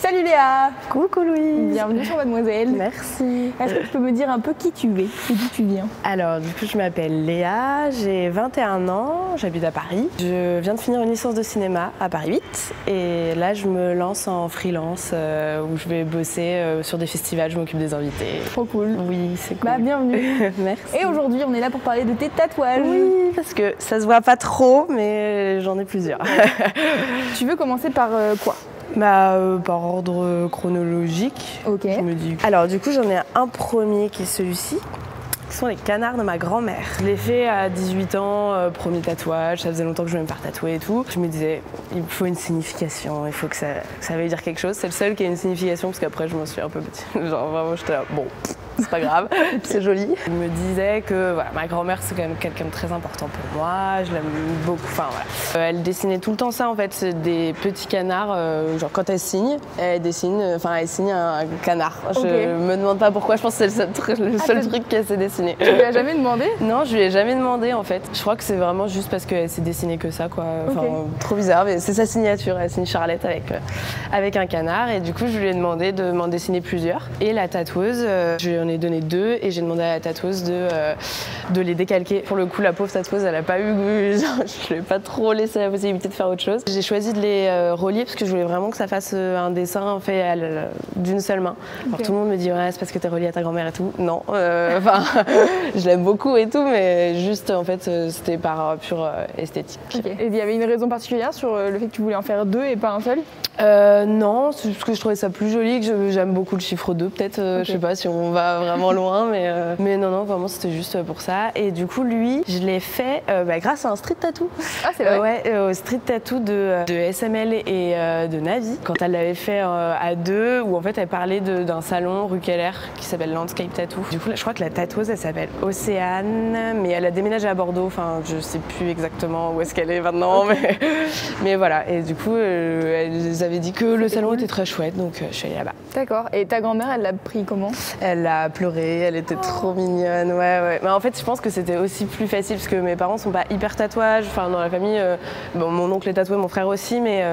Salut Léa! Coucou Louise! Bienvenue sur Mademoiselle. Merci. Est-ce que tu peux me dire un peu qui tu es et d'où tu viens? Alors du coup je m'appelle Léa, j'ai 21 ans, j'habite à Paris. Je viens de finir une licence de cinéma à Paris 8 et là je me lance en freelance où je vais bosser sur des festivals, je m'occupe des invités. Trop cool. Oui, c'est cool. Bah bienvenue. Merci. Et aujourd'hui on est là pour parler de tes tatouages. Oui, parce que ça se voit pas trop mais j'en ai plusieurs. Tu veux commencer par quoi? Par ordre chronologique, Ok. je me dis. Alors du coup j'en ai un premier qui est celui-ci, qui sont les canards de ma grand-mère. Je l'ai fait à 18 ans, premier tatouage, ça faisait longtemps que je voulais me faire tatouer et tout. Je me disais, il faut une signification, il faut que ça veuille dire quelque chose. C'est le seul qui a une signification parce qu'après je m'en suis un peu petit. Genre vraiment j'étais là, bon, c'est pas grave, c'est joli. Je me disais que voilà, ma grand-mère c'est quand même quelqu'un de très important pour moi, je l'aime beaucoup, enfin voilà. Elle dessinait tout le temps ça en fait, c'est des petits canards, genre quand elle signe un canard. Okay. Je me demande pas pourquoi, je pense que c'est le seul truc qu'elle s'est dessiné. Tu lui as jamais demandé? Non, je lui ai jamais demandé en fait. Je crois que c'est vraiment juste parce qu'elle s'est dessinée que ça quoi. Enfin, trop bizarre, mais c'est sa signature, elle signe Charlotte avec un canard et du coup je lui ai demandé de m'en dessiner plusieurs. Et la tatoueuse, je lui en ai donné 2 et j'ai demandé à la tatoueuse de les décalquer. Pour le coup, la pauvre tatoueuse, elle a pas eu, je lui ai pas trop laissé la possibilité de faire autre chose. J'ai choisi de les relier parce que je voulais vraiment que ça fasse un dessin fait d'une seule main. Alors tout le monde me dit ouais, c'est parce que t'es relié à ta grand-mère et tout. Non, enfin, je l'aime beaucoup et tout, mais juste en fait, c'était par pure esthétique. Okay. Et il y avait une raison particulière sur le fait que tu voulais en faire 2 et pas un seul? Non, c'est parce que je trouvais ça plus joli, que j'aime beaucoup le chiffre 2, peut-être, je sais pas si on va vraiment loin, mais non, vraiment c'était juste pour ça. Et du coup, lui, je l'ai fait grâce à un street tattoo. Ah, c'est vrai? Ouais, au street tattoo de SML et de Navi, quand elle l'avait fait à 2, où en fait elle parlait d'un salon rue Keller qui s'appelle Landscape Tattoo. Du coup, là, je crois que la tatoueuse, elle s'appelle Océane, mais elle a déménagé à Bordeaux, enfin, je sais plus exactement où est-ce qu'elle est maintenant, mais voilà. Et du coup, elle avait dit que le salon était très chouette, donc je suis allée là-bas. D'accord. Et ta grand-mère, elle l'a pris comment? Elle a pleuré, elle était trop mignonne, ouais. Mais en fait, je pense que c'était aussi plus facile parce que mes parents sont pas hyper tatouages. Enfin, dans la famille, bon, mon oncle est tatoué, mon frère aussi, mais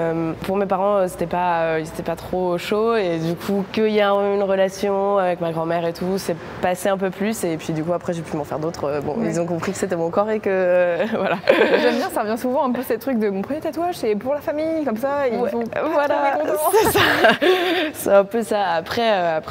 pour mes parents, ils étaient pas trop chauds. Et du coup, qu'il y a une relation avec ma grand-mère et tout, c'est passé un peu plus. Et puis du coup, après, j'ai pu m'en faire d'autres. Bon, ils ont compris que c'était mon corps et que voilà. J'aime bien, ça revient souvent un peu ces trucs de mon premier tatouage, c'est pour la famille, comme ça. Ils font voilà, c'est ça. C'est un peu ça. Après,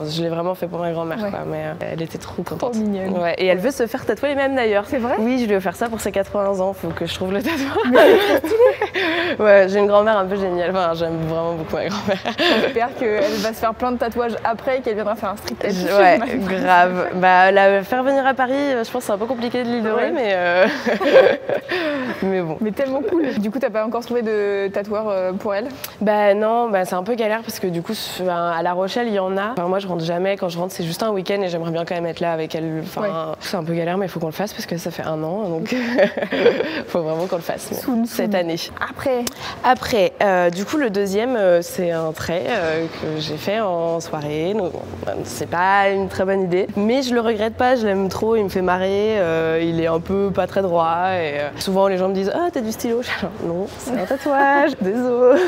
je l'ai vraiment fait pour ma grand-mère, quoi, mais elle était trop contente. Trop mignonne. Ouais, et elle veut se faire tatouer les mêmes d'ailleurs. C'est vrai? Oui, je lui ai offert ça pour ses 80 ans, faut que je trouve le tatouage. Mais c'est trop stylé. Ouais, j'ai une grand-mère un peu géniale, enfin, j'aime vraiment beaucoup ma grand-mère. J'espère qu'elle va se faire plein de tatouages après et qu'elle viendra faire un street tattoo. Ouais, grave. La faire venir à Paris, je pense que c'est un peu compliqué de l'idorer, mais bon. Mais tellement cool. Du coup, t'as pas encore trouvé de tatoueur pour elle? Non, c'est un peu galère parce que du coup, à La Rochelle, il y en a. Enfin, moi, je rentre jamais. Quand je rentre, c'est juste un week-end et j'aimerais bien quand même être là avec elle. Enfin, c'est un peu galère, mais il faut qu'on le fasse parce que ça fait 1 an, donc faut vraiment qu'on le fasse cette année. Après, du coup, le deuxième, c'est un trait que j'ai fait en soirée. Donc, c'est pas une très bonne idée, mais je le regrette pas. Je l'aime trop, il me fait marrer. Il est un peu pas très droit et souvent les gens me disent ah, t'as du stylo. Genre, non, c'est un tatouage. Désolé.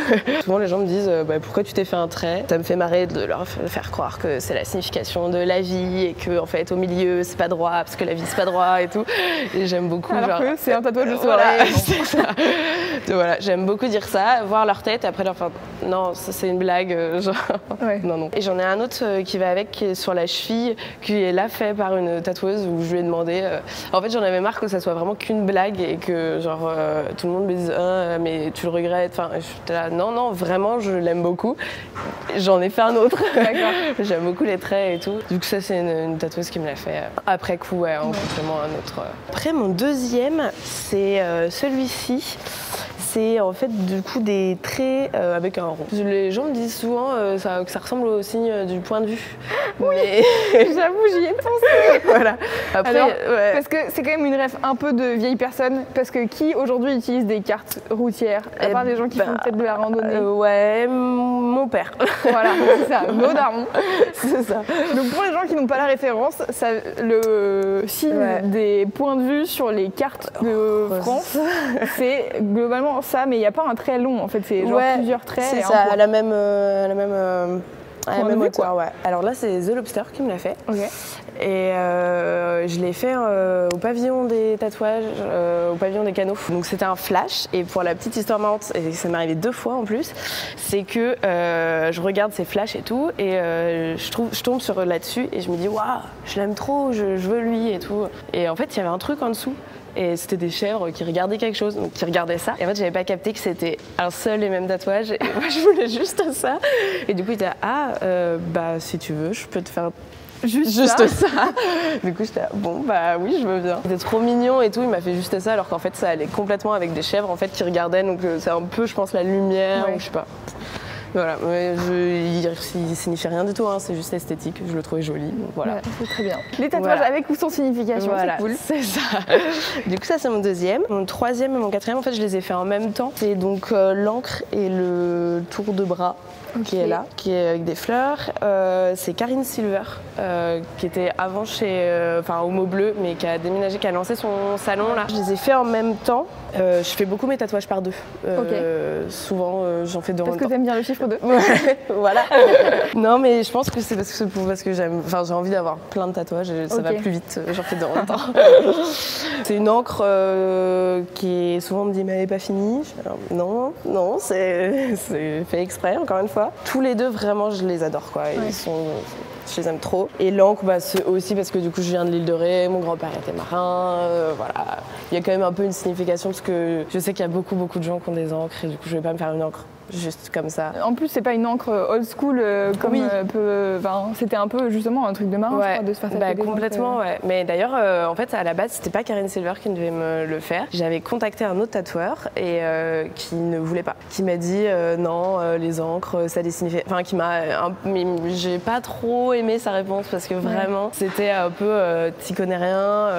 Souvent les gens me disent pourquoi tu t'es fait un trait. Ça me fait marrer de leur faire croire que c'est la signification de la vie et que en fait au milieu c'est pas droit parce que la vie c'est pas droit et tout. Et j'aime beaucoup. Alors que c'est un tatouage de soirée. Voilà, c'est ça. Donc, voilà, j'aime beaucoup dire ça, voir leur tête et après leur faire non, ça c'est une blague. Genre non. Et j'en ai un autre qui va avec, qui est sur la cheville, qui est là fait par une tatoueuse où je lui ai demandé. En fait, j'en avais marre que ça soit vraiment qu'une blague et que genre tout le monde me dise ah, mais tu le regrettes. Enfin, j'étais là, non, vraiment, je l'aime beaucoup. J'en ai fait un autre. J'aime beaucoup les traits et tout. Du coup, ça, c'est une tatoueuse qui me l'a fait après coup, en complément à un autre. Après, mon deuxième, c'est celui-ci. C'est en fait du coup des traits avec un rond. Les gens me disent souvent que ça ressemble au signe du point de vue. Oui, mais j'avoue, j'y ai pensé. Voilà. Après, alors, parce que c'est quand même une rêve un peu de vieille personne, parce que qui aujourd'hui utilise des cartes routières, à part des gens qui font peut-être de la randonnée? Ouais, mon père. Voilà, c'est ça, nos darons. C'est ça. Donc pour les gens qui n'ont pas la référence, ça, le signe des points de vue sur les cartes de France, c'est globalement ça, mais il n'y a pas un trait long en fait, c'est genre plusieurs traits. C'est ça, à la même hauteur, ouais. Alors là, c'est The Lobster qui me l'a fait. Et je l'ai fait au pavillon des tatouages, au pavillon des canaux. Donc c'était un flash. Et pour la petite histoire marrante, et ça m'est arrivé 2 fois en plus, c'est que je regarde ces flashs et tout, et je tombe là-dessus et je me dis waouh, je l'aime trop, je veux lui et tout. Et en fait, il y avait un truc en dessous. Et c'était des chèvres qui regardaient quelque chose, donc qui regardaient ça. Et en fait, j'avais pas capté que c'était un seul et même tatouage. Et moi, je voulais juste ça. Et du coup, il était bah si tu veux, je peux te faire juste ça. Du coup, j'étais bon, bah oui, je veux bien. Il était trop mignon et tout. Il m'a fait juste ça, alors qu'en fait, ça allait complètement avec des chèvres en fait qui regardaient. Donc c'est un peu, je pense, la lumière, ou je sais pas. Voilà, mais il signifie rien du tout, hein, c'est juste esthétique, je le trouvais joli, donc voilà. C'est très bien. Les tatouages avec ou sans signification, c'est cool. C'est ça. Du coup, ça c'est mon deuxième. Mon troisième et mon quatrième, en fait, je les ai fait en même temps. C'est donc l'encre et le tour de bras qui est là, qui est avec des fleurs. C'est Karine Silver, qui était avant au Mot Bleu, mais qui a déménagé, qui a lancé son salon là. Je les ai fait en même temps. Je fais beaucoup mes tatouages par 2. Souvent, j'en fais 2 en même temps. Parce que t'aimes bien le chiffre 2. Voilà. Non, mais je pense que c'est parce que j'ai envie d'avoir plein de tatouages et ça va plus vite. J'en fais 2 en même temps. C'est une encre qui souvent me dit mais elle n'est pas finie. Non, c'est fait exprès encore une fois. Tous les 2 vraiment je les adore quoi. Je les aime trop. Et l'encre, c'est aussi parce que du coup je viens de l'île de Ré, mon grand-père était marin, voilà. Il y a quand même un peu une signification parce que je sais qu'il y a beaucoup de gens qui ont des encres et du coup je vais pas me faire une encre juste comme ça. En plus, c'est pas une encre old school comme c'était un peu justement un truc de marin, je crois, de se faire tatouer des complètement, encres. Mais d'ailleurs, en fait, à la base, c'était pas Karine Silver qui devait me le faire. J'avais contacté un autre tatoueur et qui ne voulait pas. Qui m'a dit non, les encres, ça signifie. Enfin, j'ai pas trop aimé sa réponse parce que vraiment, c'était un peu t'y connais rien,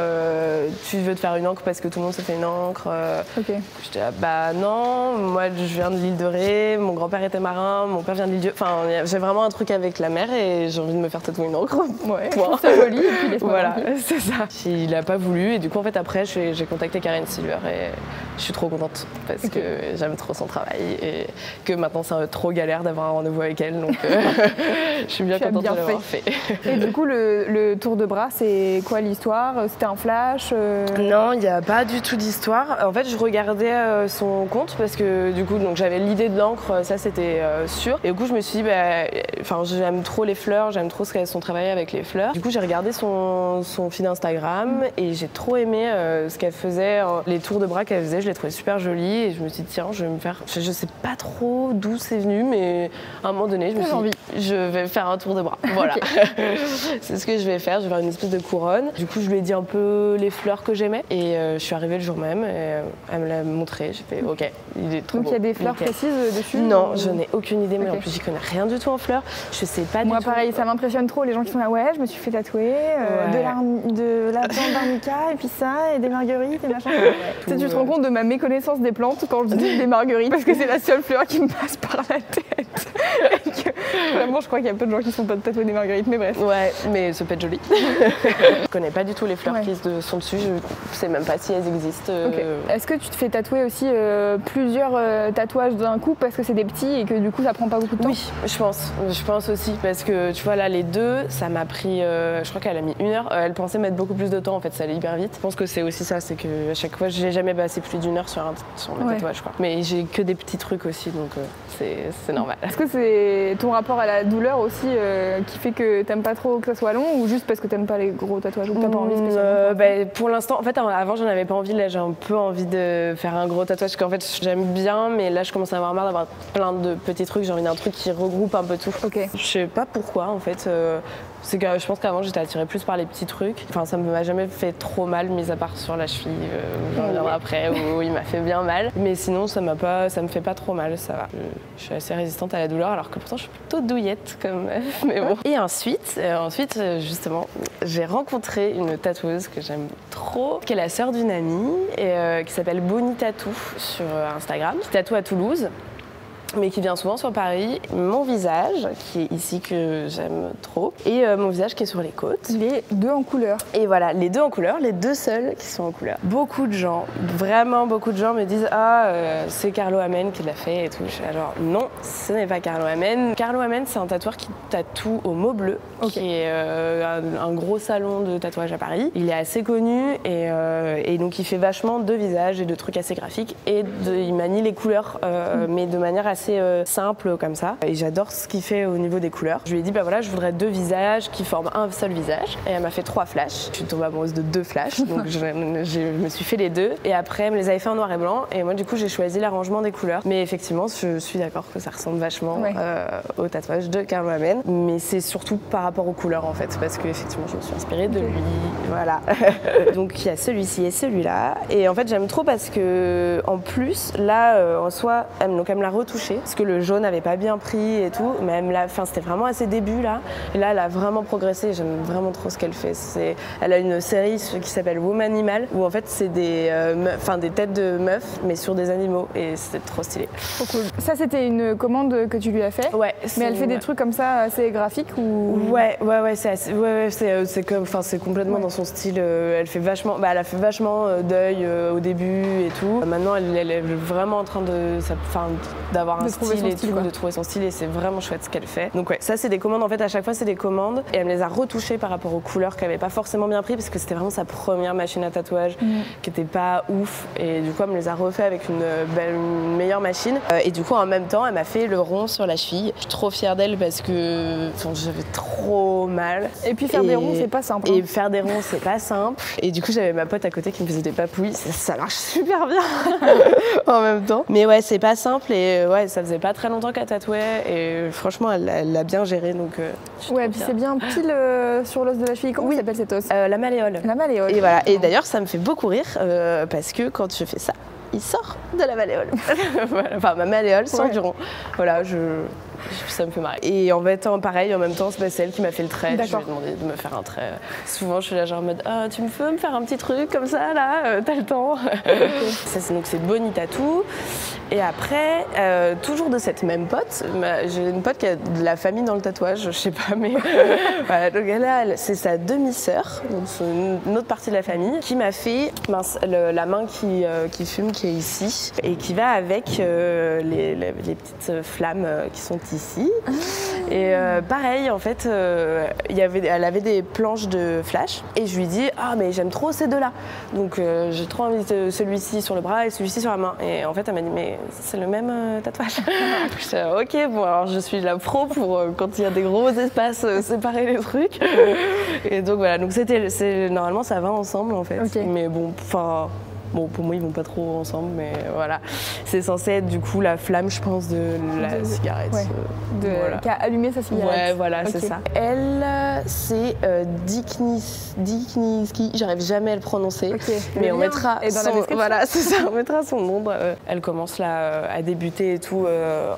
tu veux te faire une encre parce que tout le monde se fait une encre. J'étais bah non, moi je viens de l'île de Ré. Mon grand-père était marin, mon père vient de l'île. Enfin, j'ai vraiment un truc avec la mer et j'ai envie de me faire tatouer une encre. C'est joli. Et puis voilà, c'est ça. Il a pas voulu et du coup en fait après j'ai contacté Karine Silver et je suis trop contente parce que j'aime trop son travail et que maintenant c'est trop galère d'avoir un rendez-vous avec elle, donc je suis bien contente de l'avoir fait. Et du coup le tour de bras, c'est quoi l'histoire? C'était un flash? Non, il n'y a pas du tout d'histoire. En fait, je regardais son compte parce que du coup j'avais l'idée de l'encre, ça c'était sûr. Et du coup je me suis dit, j'aime trop les fleurs, j'aime trop son travail avec les fleurs. Du coup j'ai regardé son feed Instagram et j'ai trop aimé ce qu'elle faisait, les tours de bras qu'elle faisait, je les trouvais super jolis et je me suis dit tiens, je vais me faire, je sais pas trop d'où c'est venu, mais à un moment donné je me suis dit je vais faire un tour de bras. Voilà. C'est ce que je vais faire, je vais faire une espèce de couronne. Du coup je lui ai dit un peu les fleurs que j'aimais et je suis arrivée le jour même et elle me l'a montré, j'ai fait ok, il est trop beau. Donc il y a des fleurs précises dessus? Non, je n'ai aucune idée, mais en plus j'y connais rien du tout en fleurs. Je sais pas du tout. Moi pareil, ça m'impressionne trop les gens qui sont là, je me suis fait tatouer de la plante d'arnica et puis ça, et des marguerites et machin. Tu te rends compte de ma méconnaissance des plantes quand je dis des marguerites, parce que c'est la seule fleur qui me passe par la tête. Vraiment, je crois qu'il y a peu de gens qui sont pas tatoués des marguerites, mais bref. Ouais, mais ça peut être joli. Je connais pas du tout les fleurs qui sont dessus, je sais même pas si elles existent. Est-ce que tu te fais tatouer aussi plusieurs tatouages d'un coup parce que c'est des petits et que du coup ça prend pas beaucoup de temps? Oui, je pense aussi parce que tu vois là les 2, ça m'a pris, je crois qu'elle a mis 1 heure. Elle pensait mettre beaucoup plus de temps, en fait ça allait hyper vite. Je pense que c'est aussi ça, c'est que à chaque fois j'ai jamais passé plus d'1 heure sur mes tatouages quoi. Mais j'ai que des petits trucs aussi, donc c'est normal. Est-ce que c'est ton rapport à la douleur aussi qui fait que t'aimes pas trop que ça soit long, ou juste parce que t'aimes pas les gros tatouages, ou que t'as pas envie spécialement? Pour l'instant, en fait avant j'en avais pas envie, là j'ai un peu envie de faire un gros tatouage parce qu'en fait j'aime bien, mais là je commence à avoir marre d'avoir plein de petits trucs, j'ai envie d'un truc qui regroupe un peu tout. Je sais pas pourquoi en fait. C'est que je pense qu'avant j'étais attirée plus par les petits trucs. Enfin, ça ne m'a jamais fait trop mal, mis à part sur la cheville, j'en reviendrai après, où il m'a fait bien mal. Mais sinon, ça me fait pas trop mal, ça va. Je suis assez résistante à la douleur, alors que pourtant je suis plutôt douillette comme meuf, mais bon. Et ensuite, justement, j'ai rencontré une tatoueuse que j'aime trop, qui est la sœur d'une amie, et qui s'appelle Bonnie Tattoo sur Instagram, qui tatoue à Toulouse. mais qui vient souvent sur Paris, mon visage, qui est ici que j'aime trop, et mon visage qui est sur les côtes. Les deux en couleur. Et voilà, les deux en couleur, les deux seuls qui sont en couleur. Beaucoup de gens, vraiment beaucoup de gens me disent « Ah, c'est Carlo Amen qui l'a fait et tout ». Je suis là genre « Non, ce n'est pas Carlo Amen ». Carlo Amen, c'est un tatoueur qui tatoue au Mot Bleu, qui est un gros salon de tatouage à Paris. Il est assez connu et donc il fait vachement de visages et de trucs assez graphiques et il manie les couleurs, mais de manière assez simple comme ça. Et j'adore ce qu'il fait au niveau des couleurs. Je lui ai dit bah voilà, je voudrais 2 visages qui forment un seul visage. Et elle m'a fait 3 flashs. Je suis tombée amoureuse de 2 flashs, donc je me suis fait les 2. Et après, elle me les avait fait en noir et blanc. Et moi, du coup, j'ai choisi l'arrangement des couleurs. Mais effectivement, je suis d'accord que ça ressemble vachement au tatouage de Carlo Amen. Mais c'est surtout par rapport aux couleurs en fait, parce que effectivement, je me suis inspirée de lui. Voilà. Donc il y a celui-ci et celui-là. Et en fait, j'aime trop parce que en plus, là, en soi, elle me l'a retouché parce que le jaune n'avait pas bien pris et tout. Mais c'était vraiment à ses débuts là. Et là, elle a vraiment progressé. J'aime vraiment trop ce qu'elle fait. Elle a une série qui s'appelle Womanimal où en fait c'est des têtes de meufs mais sur des animaux et c'est trop stylé. Trop cool. Ça, c'était une commande que tu lui as fait. Ouais. Mais elle fait des trucs comme ça assez graphiques ou. Ouais, c'est complètement dans son style. Elle fait vachement, elle a fait vachement d'œil au début et tout. Maintenant, elle est vraiment en train d'avoir un style et tout, de trouver son style et c'est vraiment chouette ce qu'elle fait. Donc ouais, ça c'est des commandes. En fait, à chaque fois c'est des commandes et elle me les a retouchées par rapport aux couleurs qu'elle n'avait pas forcément bien pris parce que c'était vraiment sa première machine à tatouage qui était pas ouf et du coup elle me les a refait avec une meilleure machine et du coup en même temps elle m'a fait le rond sur la cheville. Je suis trop fière d'elle parce que j'avais trop mal. Et puis faire des ronds c'est pas simple. Et faire des ronds c'est pas simple. Et du coup j'avais ma pote à côté qui me faisait des papouilles. Ça marche super bien en même temps. Mais ouais, c'est pas simple et ouais, ça faisait pas très longtemps qu'elle tatouait et franchement elle l'a bien géré donc. Ouais, puis c'est bien pile sur l'os de la cheville. Comment s'appelle cet os? La malléole. La malléole. Et voilà. Et d'ailleurs ça me fait beaucoup rire parce que quand je fais ça, il sort de la malléole. Enfin ma malléole sort du rond. Voilà, ça me fait marrer. Et en fait, pareil, en même temps, c'est elle qui m'a fait le trait. Je lui ai demandé de me faire un trait. Souvent, je suis là genre en mode tu peux me faire un petit truc comme ça là, t'as le temps. Ça, donc c'est Bonnie Tattoo. Et après, toujours de cette même pote, j'ai une pote qui a de la famille dans le tatouage, je sais pas, mais voilà, donc c'est sa demi-sœur, donc c'est une autre partie de la famille, qui m'a fait la main qui fume, qui est ici, et qui va avec les petites flammes qui sont ici. Et pareil, en fait, elle avait des planches de flash, et je lui dis mais j'aime trop ces deux-là, donc j'ai trop envie de celui-ci sur le bras et celui-ci sur la main. Et en fait, elle m'a dit mais c'est le même tatouage. Je dis ok, bon alors je suis la pro pour quand il y a des gros espaces séparer les trucs. Et donc voilà, donc normalement ça va ensemble en fait. Okay. Mais bon, pour moi, ils vont pas trop ensemble, mais voilà. C'est censé être du coup la flamme, je pense, de la cigarette. Ouais. Voilà. Qui a allumé sa cigarette. Ouais, voilà, c'est ça. Elle, c'est Dikniski, j'arrive jamais à le prononcer, mais on mettra voilà, c'est ça, on mettra son nom. Elle commence là à débuter et tout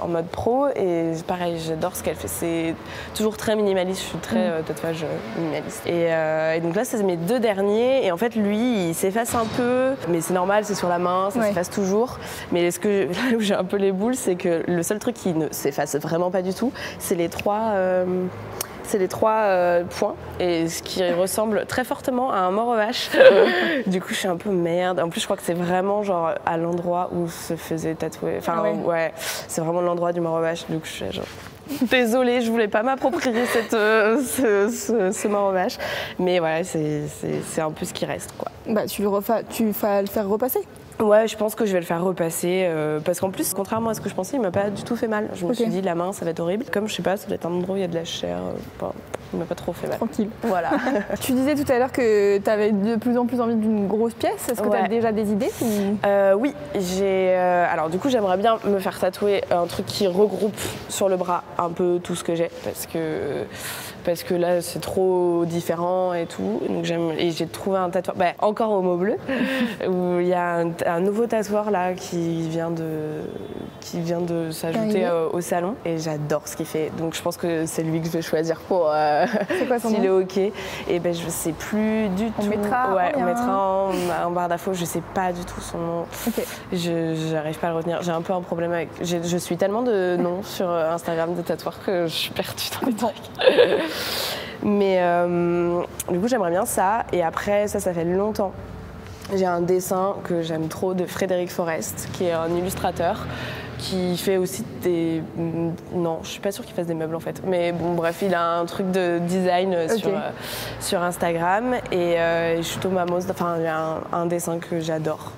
en mode pro, et pareil, j'adore ce qu'elle fait. C'est toujours très minimaliste, je suis très tatouage minimaliste. Et donc là, c'est mes 2 derniers, et en fait, lui, il s'efface un peu, mais c'est normal, c'est sur la main, ça s'efface toujours. Mais là où j'ai un peu les boules, c'est que le seul truc qui ne s'efface vraiment pas du tout, c'est les 3 points, et ce qui ressemble très fortement à un mort aux vaches. Du coup, je suis un peu merde. En plus, je crois que c'est vraiment genre à l'endroit où se faisait tatouer. Enfin, ouais, c'est vraiment l'endroit du mort aux vaches. Du coup, je suis genre désolée, je voulais pas m'approprier ce mort aux vaches. Mais voilà, c'est un peu ce qui reste, quoi. Bah, tu vas le faire repasser. Ouais, je pense que je vais le faire repasser parce qu'en plus, contrairement à ce que je pensais, il m'a pas du tout fait mal. Je me suis dit, la main, ça va être horrible. Comme je sais pas, ça doit être un endroit où il y a de la chair. Il m'a pas trop fait mal. Tranquille. Voilà. Tu disais tout à l'heure que tu avais de plus en plus envie d'une grosse pièce. Est-ce que tu as déjà des idées Oui, alors du coup, j'aimerais bien me faire tatouer un truc qui regroupe sur le bras un peu tout ce que j'ai parce que là, c'est trop différent et tout. Donc j'ai trouvé un tatouage, encore au Mot Bleu, où il y a un nouveau tatoueur là qui vient de s'ajouter au salon et j'adore ce qu'il fait. Donc je pense que c'est lui que je vais choisir pour s'il est ok. Et ben je sais plus du tout. On mettra en barre d'infos, je sais pas du tout son nom. Okay. Je n'arrive pas à le retenir. J'ai un peu un problème avec. Je suis tellement de noms sur Instagram de tatoueurs que je suis perdue dans les trucs. Mais du coup j'aimerais bien ça. Et après ça fait longtemps. J'ai un dessin que j'aime trop de Frédéric Forest, qui est un illustrateur, qui fait aussi des... Non, je suis pas sûre qu'il fasse des meubles en fait. Mais bon, bref, il a un truc de design sur Instagram. Et je suis tombée amoureuse, enfin, il y a un dessin que j'adore,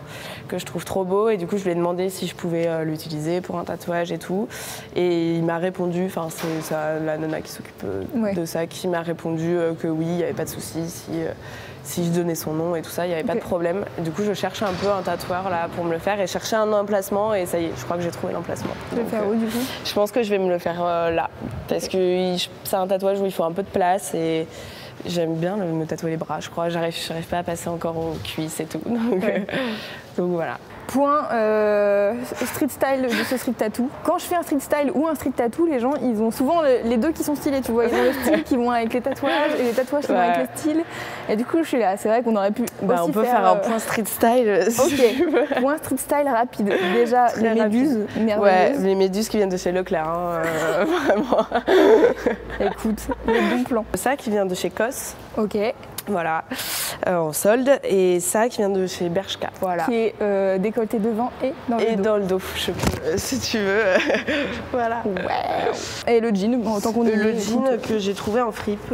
que je trouve trop beau. Et du coup, je lui ai demandé si je pouvais l'utiliser pour un tatouage et tout. Et il m'a répondu, enfin, c'est la nana qui s'occupe de ça, qui m'a répondu que oui, il n'y avait pas de souci. Si je donnais son nom et tout ça, il n'y avait pas de problème. Du coup, je cherche un peu un tatoueur là pour me le faire et chercher un emplacement et ça y est, je crois que j'ai trouvé l'emplacement. Tu veux le faire où du coup? Je pense que je vais me le faire là parce que c'est un tatouage où il faut un peu de place et j'aime bien me tatouer les bras, je crois. J'arrive pas à passer encore aux cuisses et tout. Donc voilà. Point street style de ce street tattoo. Quand je fais un street style ou un street tattoo, les gens ils ont souvent les deux qui sont stylés, tu vois. Ils ont le style qui vont avec les tatouages et les tatouages qui vont avec le style. Et du coup je suis là, c'est vrai qu'on aurait pu aussi on peut faire un point street style si tu veux. Point street style rapide. Déjà les méduses merveilleuses. Ouais, les méduses qui viennent de chez Leclerc, vraiment. Écoute, le bon plan. Ça qui vient de chez Cos. Ok. Voilà, en solde. Et ça qui vient de chez Bershka. Voilà. Qui est décolleté devant et dans le dos. Et dans le dos, si tu veux. Voilà. Ouais. Et le jean, tant qu'on est le jean que j'ai trouvé en fripe.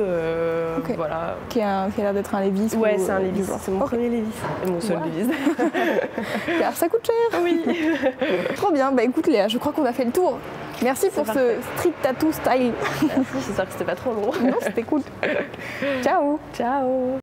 Voilà. Qui a l'air d'être un Levi's. Ouais, c'est un Levi's. C'est mon premier Levi's. Et mon seul Levi's. Car ça coûte cher. Oui. Trop bien. Bah écoute Léa, je crois qu'on a fait le tour. Merci pour ce street tattoo style. J'espère que c'était pas trop long. Non, c'était cool. Ciao. Ciao.